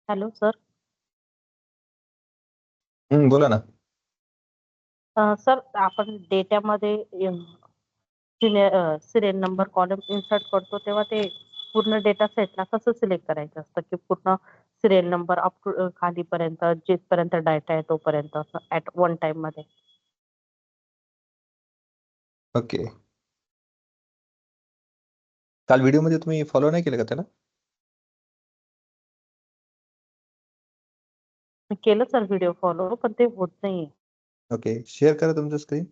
Hello sir. बोला ना. Sir आपण डेटामध्ये सिरियल नंबर कॉलम इन्सर्ट करतो तेव्हा ते पूर्ण डेटा सेटला कसं सिलेक्ट करायचं असतं की पूर्ण सिरियल नंबर अप टू खालीपर्यंत जिथपर्यंत डाटा आहे तोपर्यंत ऍट वन टाइम मध्ये. ओके. काल व्हिडिओमध्ये तुम्ही फॉलो नाही केलं का त्याला? मी केलं सर व्हिडिओ फॉलो, पण ते होत नाहीये. ओके, शेअर करा तुमचं स्क्रीन.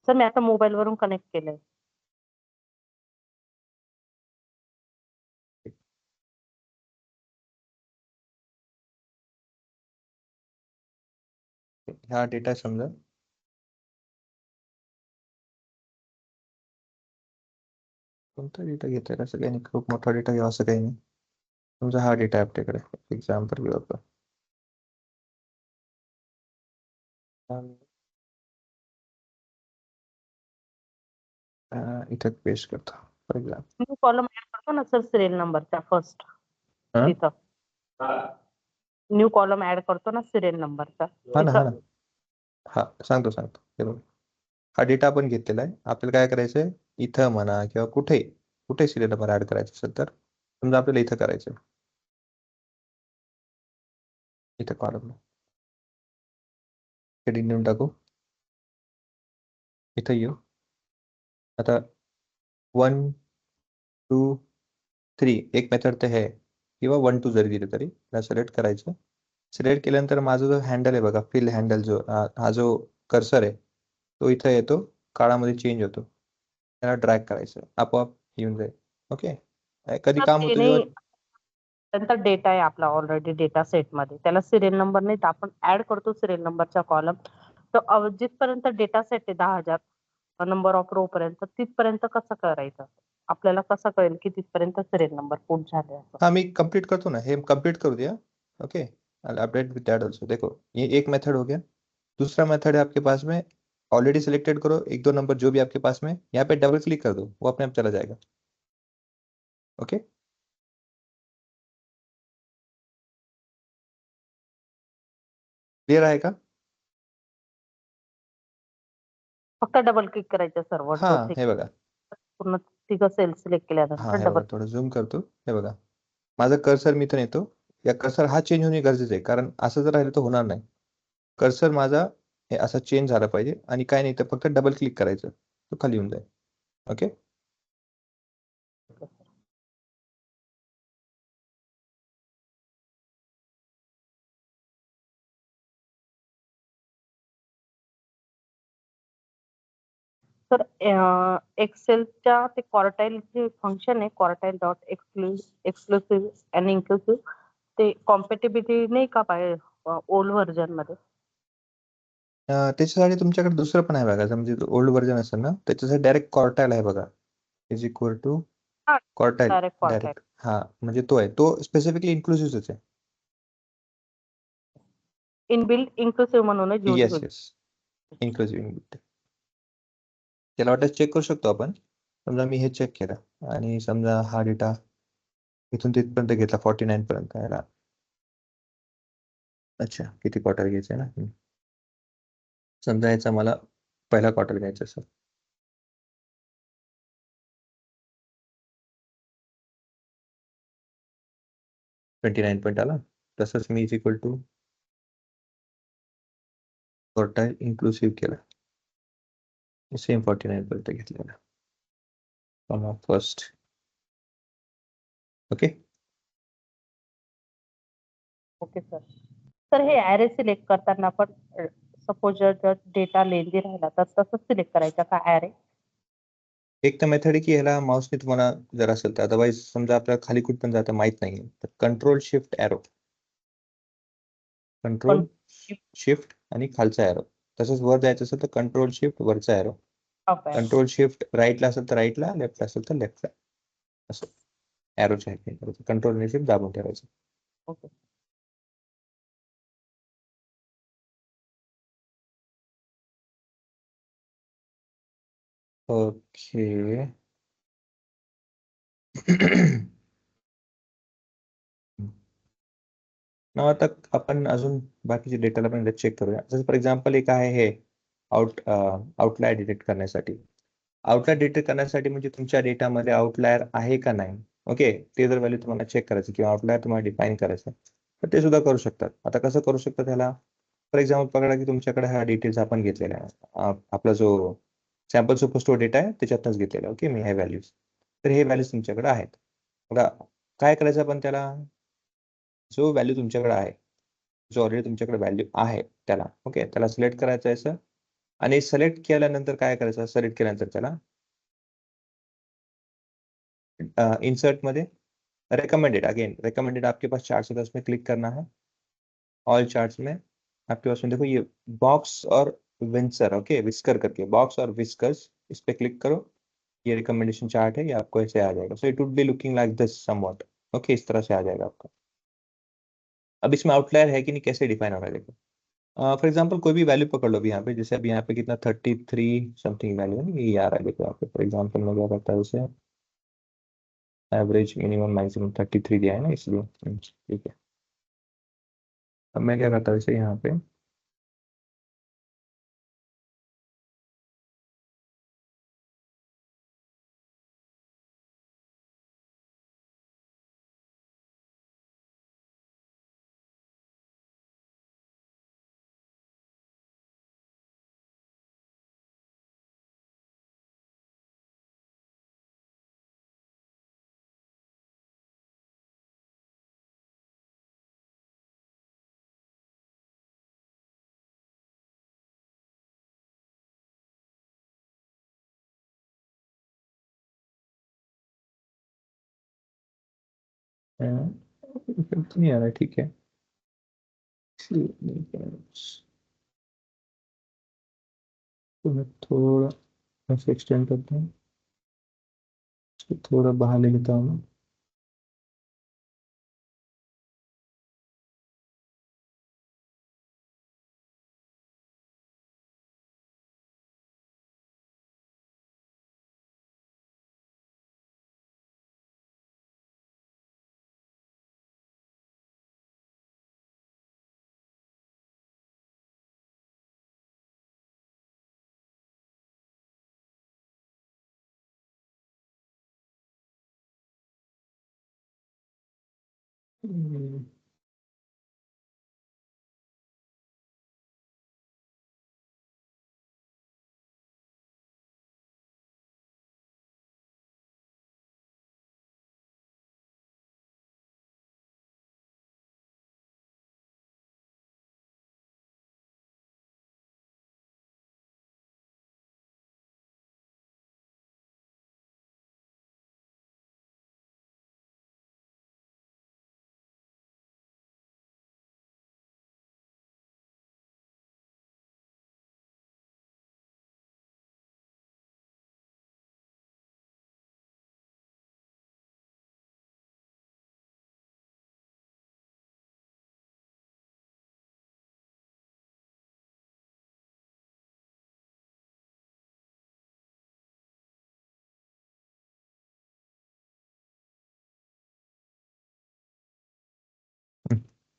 सर मी आता मोबाईल वरून कनेक्ट केलंय. हा डेटा समजा. कोणता डेटा घेताय? असं काही नाही, खूप मोठा डेटा घ्या असं काही नाही. तुमचा हा डेटा आहे आपल्याकडे. एक्झाम्पल घेऊ आपण. इथं पेस्ट करतो for example. New column add करतो ना सर सिरियल नंबरचा फर्स्ट तिथं. न्यू कॉलम ऍड करतो ना सिरियल नंबरचा हा ना. तिथं. हा सांगतो. हे बघा, हा डेटा आपण घेतलेला आहे. आपल्याला काय करायचंय, इथं म्हणा किंवा कुठे सिरियल नंबर ऍड करायचं असेल तर समजा आपल्याला इथं करायचं. इथं कॉलम हेडिंग देऊन टाकू. इथं येऊ. आता 1 2 3 एक मेथड तर आहे, किंवा 1 2 जरी दिलं तरी सिलेक्ट करायचं. सिलेक्ट केल्यानंतर माझा जो हँडल आहे बघा, फिल हँडल, जो हा जो कर्सर आहे तो इथं येतो, काळामध्ये चेंज होतो. त्याला ड्रॅग करायचं, आपोआप येऊन जाईल. ओके. कधी सर काम ते होतं जेव्हा नाही, त्यांचा डेटा आहे आपला ऑलरेडी डेटा सेट मध्ये, त्याला सिरियल नंबर नाही तर आपण ऍड करतो सिरियल नंबरचा कॉलम. तर जिथपर्यंत डेटा सेट आहे 10,000 नंबर ऑफ रो पर्यंत, तिथपर्यंत कसं करायचं? आपल्याला कसं कळेल की तिथपर्यंत सिरियल नंबर पूर्ण झाले असं? हाँ, मैं कंप्लीट करता हूँ ना, हे कंप्लीट कर दिया. Okay, update with that also. देखो, ये एक मेथड हो गया. दूसरा मेथड है आपके पास में, ऑलरेडी सिलेक्टेड करो एक दो नंबर जो भी आपके पास में, यहाँ पे डबल क्लिक कर दो, वो अपने आप चला जाएगा. ओके. क्लियर आहे का? फक्त डबल क्लिक करायचं सर, 1 2 हाँ, 3 हे बघा. पूर्ण तिघं सेल सिलेक्ट हाँ, केल्यानंतर हे डबल. बघा, थोडं झूम करतो. हे बघा, माझा कर्सर मी इथं येतो. या कर्सर हा चेंज होणे गरजेचं आहे, कारण असं जर राहिलं तर होणार नाही. कर्सर माझा हे असा चेंज झाला पाहिजे, आणि काय नाही तर फक्त डबल क्लिक करायचं, तो खाली येऊन जाईल. ओके. सर एक्सेलच्या ते क्वार्टाईल जे फंक्शन आहे, quartile dot exclusive and inclusive, ते कॉम्पॅटिबिलिटी नाही का पाहिजे ओल्ड व्हर्जन मध्ये? त्याच्यासाठी तुमच्याकडे दुसरं पण आहे बघा, म्हणजे ओल्ड व्हर्जन असेल ना, त्याच्यासाठी डायरेक्ट कॉर्टाईल आहे बघा, इज इक्वल टू हा, कॉर्टाईल डायरेक्ट क्वार्टाईल. डायरेक्ट. हा, म्हणजे तो आहे, तो स्पेसिफिकली इन्क्लुसिव्हच आहे. इनबिल्ट इन्क्लुसिव्ह म्हणून येस येस, इन्क्लुसिव्ह. त्याला वाटतं चेक करू शकतो आपण. समजा मी हे चेक केलं, आणि समजा हा डेटा इथून तिथपर्यंत घेतला 49 पर्यंत याला. अच्छा, किती क्वार्टर घ्यायचं आहे ना. समजा याचा मला पहिला क्वार्टर घ्यायचा असेल, 29 पॉईंट आला. तसंच मी is equal to quartile inclusive केला, सेम 49 पर्यंत घेतलेला first. Okay. Okay sir. Sir हे ऍरे सिलेक्ट करताना पण सपोज जर डेटा लेंदी राहिला तर तसंच सिलेक्ट करायचा का ऍरे? एक तर मेथड आहे की ह्याला माऊसने तुम्हाला जर असेल तर, अदरवाईज समजा आपल्याला खाली कुठं पण जातं माहित नाही तर control shift arrow, control shift आणि खालचा एरो. तसंच वर जायचं असेल तर कंट्रोल शिफ्ट वरचा एरो, कंट्रोल शिफ्ट राईटला असेल तर राईटला, लेफ्टला असेल तर लेफ्टला, असं एरोच्या आहे. कंट्रोल आणि शिफ्ट दाबून ठेवायचं. ओके. ओके. ना तक आपण अजून बाकीचे डेटाला पण चेक करूया. जसं फॉर एक्झाम्पल एक आहे हे आउटलायर डिटेक्ट करण्यासाठी. आउटलायर डिटेक्ट करण्यासाठी म्हणजे तुमच्या डेटामध्ये आउटलायर आहे का नाही, ओके, ते जर व्हॅल्यू तुम्हाला चेक करायचं किंवा आउटलायर तुम्हाला डिफाईन करायचं तर ते सुद्धा करू शकतात. आता कसं करू शकतात त्याला? फॉर एक्झाम्पल पकडा की तुमच्याकडे हा डिटेल्स आपण घेतलेला आहे. आपला जो सॅम्पल सुपर स्टोअर डेटा आहे त्याच्यातनंच घेतलेला, ओके, मी हे व्हॅल्यूज. तर हे व्हॅल्यूज तुमच्याकडे आहेत. आता काय करायचं आपण त्याला? जो व्हॅल्यू तुमच्याकडे आहे, जो ऑलरेडी तुमच्याकडे व्हॅल्यू आहे त्याला, ओके, त्याला सिलेक्ट करायचं आहे सर. आणि सिलेक्ट केल्यानंतर काय करायचं? सिलेक्ट केल्यानंतर त्याला इंसर्ट में रिकमेंडेड, अगेन रिकमेंडेड आपके पास चार्ट्स है तो उसमें क्लिक करना है. ऑल चार्ट्स में आपके पास में देखो ये बॉक्स और विंसर, ओके, विस्कर करके बॉक्स और विस्कर्स, इस पे क्लिक करो. ये रिकमेंडेशन चार्ट है, ये आपको ऐसे आ जाएगा. So it would be looking like this somewhat, okay, इस तरह से आ जाएगा आपका. अब इसमें आउटलायर है कि नहीं, कैसे डिफाइन हो रहा है देखो. फॉर एग्जाम्पल कोई भी वैल्यू पकड़ लो अभी यहाँ पे, जैसे अभी यहाँ पे कितना 33 समथिंग वैल्यू है, ये आ रहा है देखो यहाँ पे. फॉर एग्जाम्पल मैं क्या करता है उसे एवरेज मिनिमम मैक्सिमम 33 दिया है ना, इसलिए ठीक है. अब मैं क्या करता हूँ इसे यहाँ पे इफेक्ट नहीं आ रहा है, ठीक है. तो मैं थोड़ा ऐसे एक्सटेंड करता हूँ, इसको थोड़ा बाहर ले लेता हूँ मैं.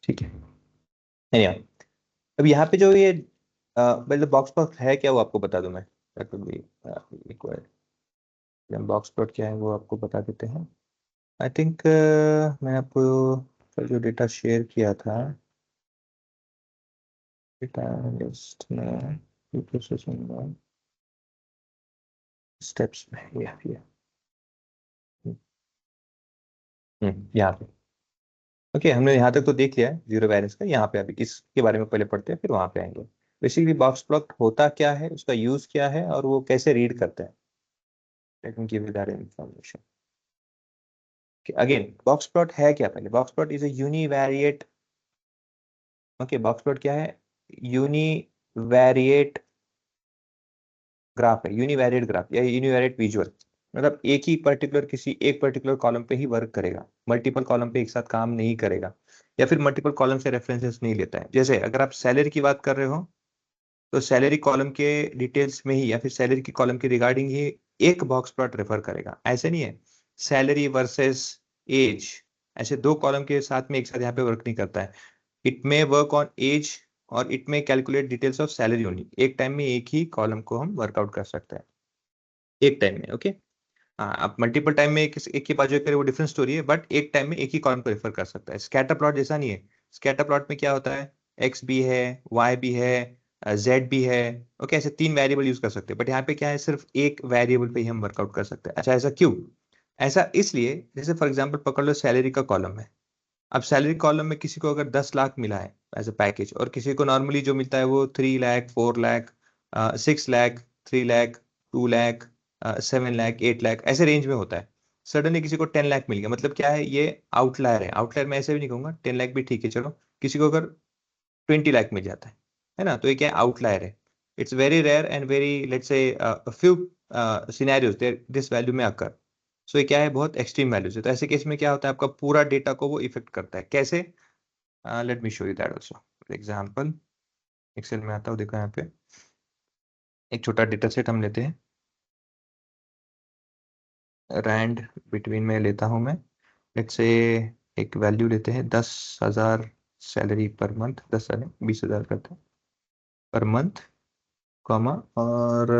ठीक है. Anyway, अब यहाँ पे जो ये मतलब बॉक्स प्लॉट है क्या, वो आपको बता दूं मैं. बॉक्स प्लॉट क्या है वो आपको बता देते हैं. आई थिंक मैं आपको कल जो डेटा शेयर किया था, डेटा लिस्ट में प्रोसेसिंग में स्टेप्स में ये यहाँ पे, ओके, हमने यहाँ तक तो देख लिया है जीरो बैलेंस का. यहाँ पे अभी इसके बारे में पहले पढ़ते हैं, फिर वहां पे आएंगे. बेसिकली बॉक्स प्लॉट होता क्या है, उसका यूज क्या है और वो कैसे रीड करते हैं. Let me give you that information. Again box plot है क्या? पहले box plot is a univariate, okay, box plot क्या है? यूनिवेरिएट ग्राफ है, यूनिवेरिएट ग्राफ या यूनिवेरिएट विजुअल. मतलब एक ही पर्टिकुलर किसी एक पर्टिकुलर कॉलम पे ही वर्क करेगा, मल्टीपल कॉलम पे एक साथ काम नहीं करेगा, या फिर मल्टीपल कॉलम से रेफरेंसेस नहीं लेता है. जैसे अगर आप सैलरी की बात कर रहे हो तो सैलरी कॉलम के डिटेल्स में ही या फिर सैलरी की कॉलम के रिगार्डिंग ही एक बॉक्स प्लॉट रेफर करेगा. ऐसे नहीं है सैलरी वर्सेस एज, ऐसे दो कॉलम के साथ में एक साथ यहाँ पे वर्क नहीं करता है. It may work on age और it may calculate details of salary only. एक टाइम में एक ही कॉलम को हम वर्कआउट कर सकते हैं एक टाइम में। ओके हाँ, आप मल्टीपल टाइम में एक ही बाजू करे वो डिफरेंट स्टोरी है, बट एक टाइम में एक ही कॉलम को रेफर कर सकता है। स्कैटर प्लॉट जैसा नहीं है। स्कैटर प्लॉट में क्या होता है, एक्स भी है, वाई भी है, जेड भी है। ओके ऐसे 3 वेरिएबल यूज कर सकते हैं, बट यहाँ पे क्या है, सिर्फ एक वेरिएबल पे ही हम वर्कआउट कर सकते हैं। अच्छा ऐसा क्यों? ऐसा इसलिए, जैसे फॉर एग्जाम्पल पकड़ लो सैलरी का कॉलम है। अब सैलरी कॉलम में किसी को अगर 10 लाख मिला है एज अ पैकेज, और किसी को नॉर्मली जो मिलता है वो 3 लाख, 4 लाख, 6 लाख, 3 लाख, 2 लाख, 7 लाख, 8 लाख ऐसे रेंज में होता है। सडनली किसी को 10 लाख मिल गया, मतलब क्या है, ये आउटलायर है। आउटलायर में ऐसे भी नहीं कहूंगा, 10 लाख भी ठीक है चलो। किसी को अगर 20 लाख मिल जाता है ना, तो ये क्या है, आउटलायर है। It's very rare and very let's say few scenarios there this value में अकर। सो ये क्या है, बहुत एक्सट्रीम वैल्यूज है। तो ऐसे केस में क्या होता है, आपका पूरा डेटा को वो इफेक्ट करता है। कैसे? Let me show you that also example. Excel में आता हूँ, देखो यहाँ पे एक छोटा डेटा सेट हम लेते हैं। रैंड बिटवीन में लेता हूँ मैं, लेट्स से एक वैल्यू लेते हैं 10,000 सैलरी पर मंथ, 10,000 20,000 करते हैं पर मंथ, कॉमा, और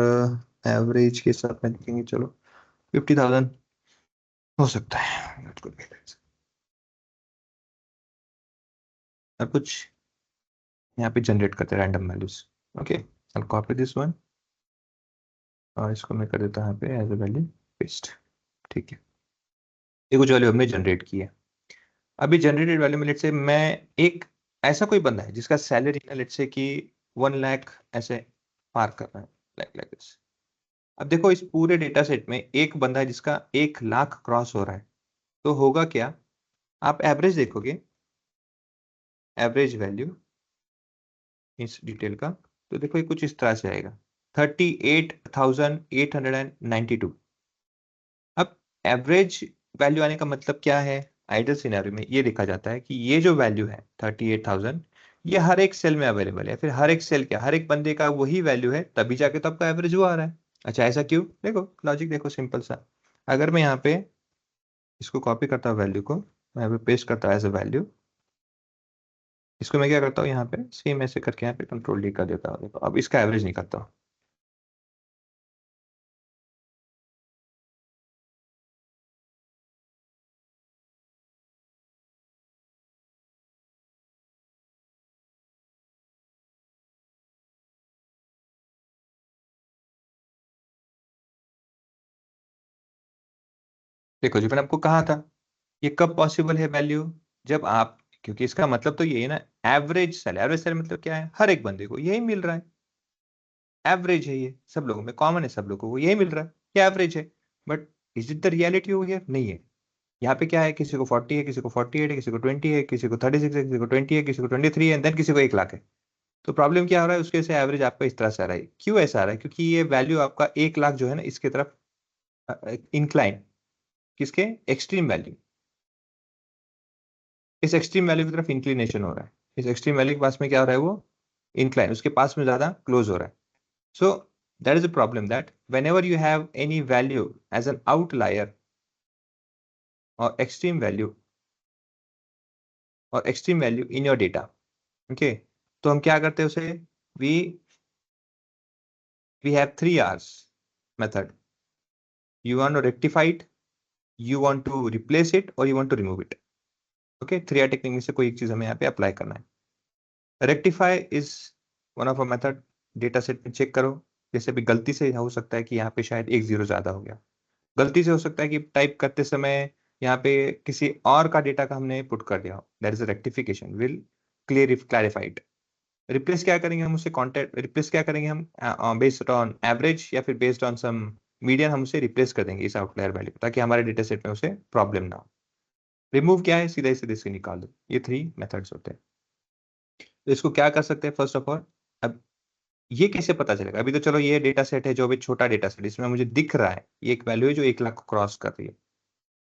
एवरेज के साथ में देखेंगे चलो 50,000 हो सकता है। That could be it. और कुछ यहाँ पे जनरेट करते हैं random values. Okay I copy this one और इसको मैं कर देता हूँ यहाँ पे एज अ वैल्यू पेस्ट। ठीक है, ये कुछ वैल्यू हमने जनरेट की है। अभी जनरेटेड वैल्यू में लेट्स से मैं एक ऐसा कोई बंदा है जिसका सैलरी लेट्स से कि 1 लाख ऐसे पार कर रहा है, लाइक दिस। अब देखो इस पूरे डेटा सेट में एक बंदा है जिसका 1 लाख क्रॉस हो रहा है, तो होगा क्या, आप एवरेज देखोगे, एवरेज वैल्यू इस डिटेल का, तो देखो ये कुछ इस तरह से आएगा 38,892। अब एवरेज वैल्यू आने का मतलब क्या है, आइडियल सिनेरियो में ये देखा जाता है कि ये जो वैल्यू है 38,000, ये हर एक सेल में अवेलेबल है, फिर हर एक सेल क्या, हर एक बंदे का वही वैल्यू है, तभी जाके तो आपका एवरेज वो आ रहा है। अच्छा ऐसा क्यों? देखो लॉजिक देखो सिंपल सा। अगर मैं यहाँ पे इसको कॉपी करता हूँ वैल्यू को, मैं यहाँ पे पेस्ट करता हूँ एज अ वैल्यू, इसको मैं क्या करता हूँ यहाँ पे सेम ऐसे करके यहाँ पे कंट्रोल डी कर देता हूँ। देखो अब इसका एवरेज नहीं करता हूँ। देखो जी मैंने आपको कहा था, ये कब पॉसिबल है वैल्यू, जब आप, क्योंकि इसका मतलब तो ये है ना, एवरेज सेल मतलब क्या है, हर एक बंदे को यही मिल रहा है, एवरेज है, ये सब लोगों में कॉमन है, सब लोगों को यही मिल रहा है, ये एवरेज है। But is it the reality हो गया? नहीं है। यहाँ पे क्या है, किसी को 40 है, किसी को 48 है, किसी को 20 है, किसी को 36 है, किसी को 20 है, किसी को 23 है, एंड देन किसी को 1 लाख है। तो प्रॉब्लम क्या हो रहा है, उसके से एवरेज आपका इस तरह से आ रहा है। क्यों ऐसा आ रहा है? क्योंकि ये वैल्यू आपका 1 लाख जो है ना, इसके तरफ इंक्लाइन, किसके, एक्सट्रीम वैल्यू, इस एक्सट्रीम वैल्यू की तरफ इंक्लिनेशन हो रहा है। इस एक्सट्रीम वैल्यू के पास में क्या हो रहा है, वो इंक्लाइन, उसके पास में ज्यादा क्लोज हो रहा है। So that is a problem that whenever you have any value as an outlier or extreme value in your data, okay, तो हम क्या करते हैं उसे, we we have 3 R's method. You want to rectify it, you want to replace it, or you want to remove it. Okay, 3 R technique में से कोई एक चीज हमें यहाँ पे अप्लाई करना है। Rectify is one of a method, data set में चेक करो, जैसे भी गलती से हो सकता है कि यहाँ पे शायद एक जीरो ज्यादा हो गया, गलती से हो सकता है कि टाइप करते समय यहाँ पे किसी और का डेटा का हमने पुट कर दिया, that is rectification will clarified. Replace क्या करेंगे हम उसे, कॉन्टेक्ट रिप्लेस क्या करेंगे हम, बेस्ड ऑन एवरेज या फिर बेस्ड ऑन सम मीडियन, हम उसे रिप्लेस कर देंगे इस आउटलायर वैल्यू, ताकि हमारे डेटा सेट में उसे प्रॉब्लम ना हो। रिमूव क्या है, सीधा सीधे से निकाल दो। ये 3 मेथड्स होते हैं। तो इसको क्या कर सकते हैं, फर्स्ट ऑफ ऑल, अब ये कैसे पता चलेगा, अभी तो चलो ये डेटा सेट है जो अभी छोटा डेटा सेट, इसमें मुझे दिख रहा है ये एक वैल्यू है जो 1 लाख को क्रॉस कर रही है,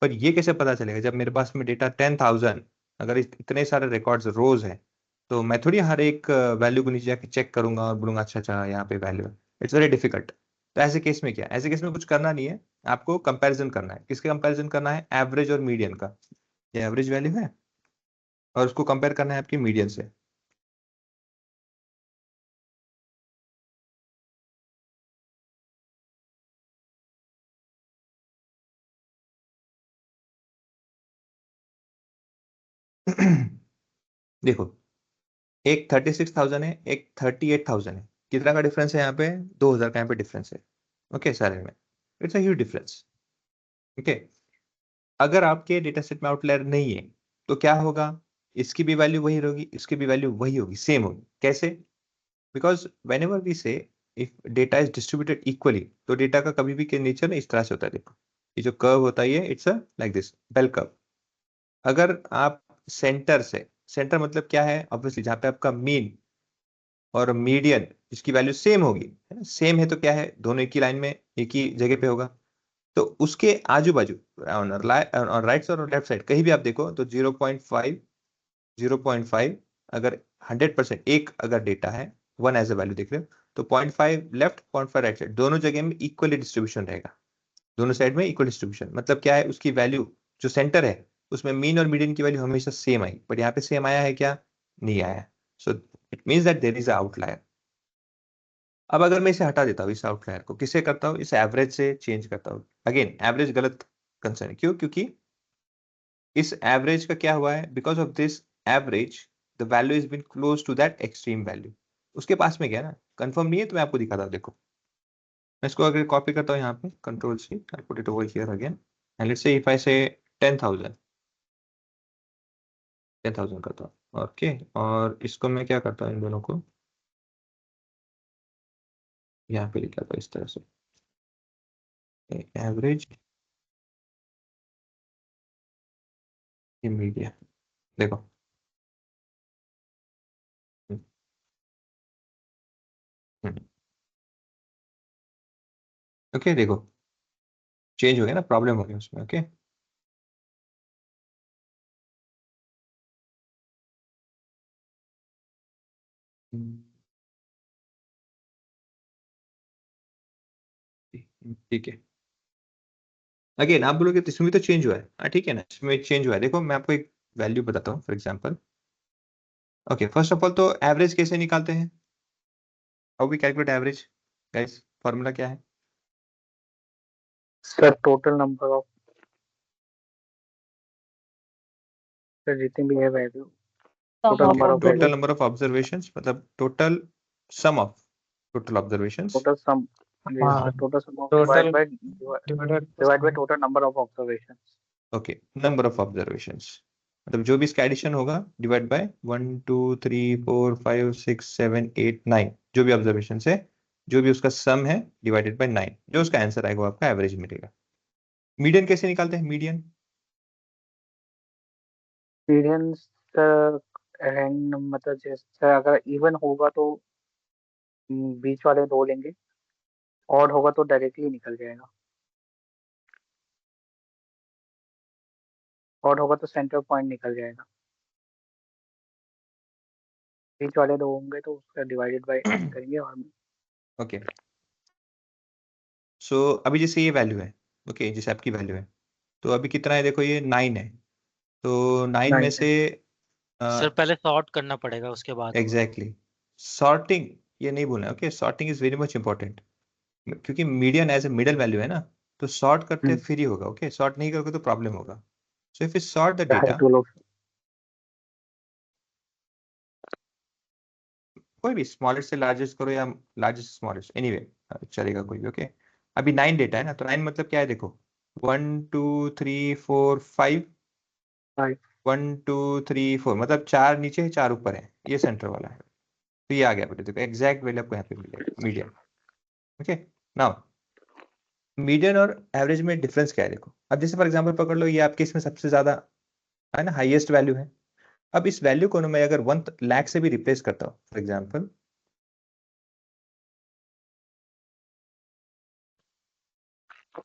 पर ये कैसे पता चलेगा जब मेरे पास में डेटा 10,000, अगर इतने सारे रिकॉर्ड्स रोज हैं, तो मैं थोड़ी हर एक वैल्यू को नीचे जाके चेक करूंगा और बोलूंगा अच्छा अच्छा यहाँ पे वैल्यू है, इट्स वेरी डिफिकल्ट। तो ऐसे केस में क्या, ऐसे केस में कुछ करना नहीं है, आपको कंपैरिजन करना है। किसके कंपैरिजन करना है, एवरेज और मीडियन का। ये एवरेज वैल्यू है और उसको कंपेयर करना है आपकी मीडियन से। देखो, एक 36,000 है, एक 38,000 है। कितना का डिफरेंस है यहाँ पे? 2,000 का यहाँ पे डिफरेंस है। ओके, सारे में it's a huge difference. Okay, अगर आपके डेटा सेट में आउटलायर नहीं है तो क्या होगा? इसकी भी वैल्यू वही होगी, इसकी भी वैल्यू वही होगी, सेम होगी। कैसे? बिकॉज वेन एवर वी से if data is distributed equally, तो डेटा का कभी भी के नेचर इस तरह से होता है। देखो, ये जो कर्व होता है, ये it's a like this bell curve. अगर आप सेंटर से, सेंटर मतलब क्या है? ऑब्वियसली जहां पे आपका मीन और मीडियन जिसकी वैल्यू सेम होगी, है ना, सेम है तो क्या है, दोनों एक ही लाइन में एक ही जगह पे होगा। तो उसके आजू बाजू ऑन राइट और लेफ्ट साइड कहीं भी आप देखो तो 0.5 0.5, अगर 100% एक अगर डेटा है, वन एज ए वैल्यू देख रहे हो, तो 0.5 लेफ्ट 0.5 राइट साइड, दोनों जगह में इक्वली डिस्ट्रीब्यूशन रहेगा। दोनों साइड में इक्वल डिस्ट्रीब्यूशन मतलब क्या है? उसकी वैल्यू जो सेंटर है उसमें मीन और मीडियन की वैल्यू हमेशा सेम आई, बट यहाँ पे सेम आया है क्या? नहीं आया। So it means that there is outlier. अब अगर मैं इसे हटा देता हूँ, इस आउटलायर को किससे करता हूँ? इस एवरेज से चेंज करता हूँ। अगेन एवरेज गलत कंसर्न है, क्यों? क्योंकि इस एवरेज का क्या हुआ है? Because of this average the value is been close to that extreme value. उसके पास में गया ना, कंफर्म नहीं है तो मैं आपको दिखाता हूँ। देखो, मैं इसको अगर कॉपी करता हूँ यहाँ पे, control C, I put it over here again, and let's say if I say 10,000 10,000 करता हूँ। ओके, और इसको मैं क्या करता हूँ, इन दोनों को यहाँ पे लिखा था इस तरह से, एवरेज मीडिया। देखो, ओके, देखो चेंज हो गया ना, प्रॉब्लम हो गया उसमें। ओके, ठीक है। अगेन आप बोलोगे तो इसमें भी तो चेंज हुआ है। हाँ ठीक है ना, इसमें चेंज हुआ है। देखो मैं आपको एक वैल्यू बताता हूँ for example. Okay, first of all तो एवरेज कैसे निकालते हैं? How we calculate average guys? Formula क्या है? Sir total number of, sir जितने भी है value, Sum total of number of observations. Value, total number of observations मतलब total sum of total observations. Total sum, हाँ, total sum of total divide divided by total number of observations. Okay, number of observations मतलब जो भी इसका addition होगा divide by 1 2 3 4 5 6 7 8 9, जो भी observation है, जो भी उसका सम है डिवाइडेड बाय 9, जो उसका आंसर आएगा वो आपका एवरेज मिलेगा। मीडियन कैसे निकालते हैं? मीडियन मीडियन रैंड मतलब जैसे अगर इवन होगा तो बीच वाले दो लेंगे, ऑड होगा तो डायरेक्टली निकल जाएगा, ऑड होगा तो सेंटर पॉइंट निकल जाएगा, बीच वाले दो होंगे तो उसका डिवाइडेड बाय n करेंगे। और ओके, सो अभी जैसे ये वैल्यू है, ओके, जैसे आपकी वैल्यू है, तो अभी कितना है? देखो ये 9 है, तो 9 में 9 से सर पहले सॉर्ट करना पड़ेगा उसके बाद होगा। एग्जैक्टली सॉर्टिंग, ये नहीं बोलना। Okay, sorting is very much important, क्योंकि median as a middle value है ना, तो सॉर्ट करते फिर ही होगा। ओके, सॉर्ट नहीं करोगे तो प्रॉब्लम होगा। So if you sort the data, टू लोग कोई भी स्मॉलेस्ट से लार्जेस्ट करो या लार्जेस्ट स्मॉलेस्ट, एनीवे चलेगा कोई भी। ओके, अभी 9 डेटा है ना, तो 9 मतलब क्या है? देखो 1 2 3 4 5, 5 1 2 3 4 मतलब 4 नीचे है 4 ऊपर है, ये सेंटर वाला है। तो ये आ गया बेटे, देखो एग्जैक्ट वैल्यू आपको यहाँ पे मिलेगा मीडियन। ओके, नाउ मीडियन और एवरेज में डिफरेंस क्या है? देखो, अब जैसे फॉर एग्जांपल पकड़ लो, ये आपके इसमें सबसे ज्यादा है ना, हाईएस्ट वैल्यू है। अब इस वैल्यू को ना मैं अगर 1 लाख से भी रिप्लेस करता हूँ फॉर एग्जांपल,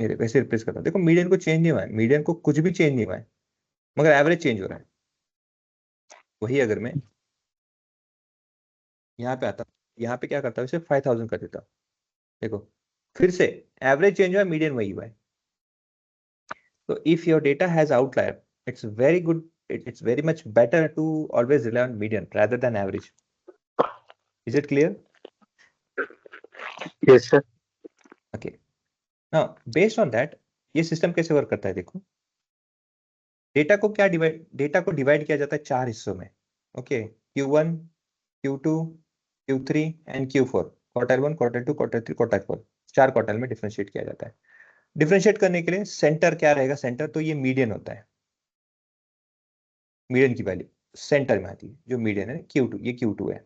ये वैसे रिप्लेस करता हूँ, देखो मीडियन को चेंज नहीं हुआ है, मीडियन को कुछ भी चेंज नहीं हुआ है, मगर एवरेज चेंज हो रहा है। वही अगर मैं यहाँ पे आता, यहाँ पे क्या करता हूँ, इसे 5,000 कर देता हूँ। देखो फिर से एवरेज चेंज हुआ, मीडियन वही हुआ है। तो if your data has outlier, it's very good it's very much better to always rely on median rather than average. Is it clear? Yes sir. Okay. Now based on that ये system कैसे work करता है देखो. Data को divide किया जाता है 4 हिस्सों में. Okay, Q1, Q2, Q3 and Q4. Quartile 1, quartile 2, quartile 3, quartile 4. 4 quartile में डिफरेंशिएट किया जाता है. डिफरेंशिएट करने के लिए सेंटर क्या रहेगा? सेंटर तो ये मीडियन होता है. मीडियन की वैल्यू सेंटर में आती है जो मीडियन है Q2, ये Q2 है.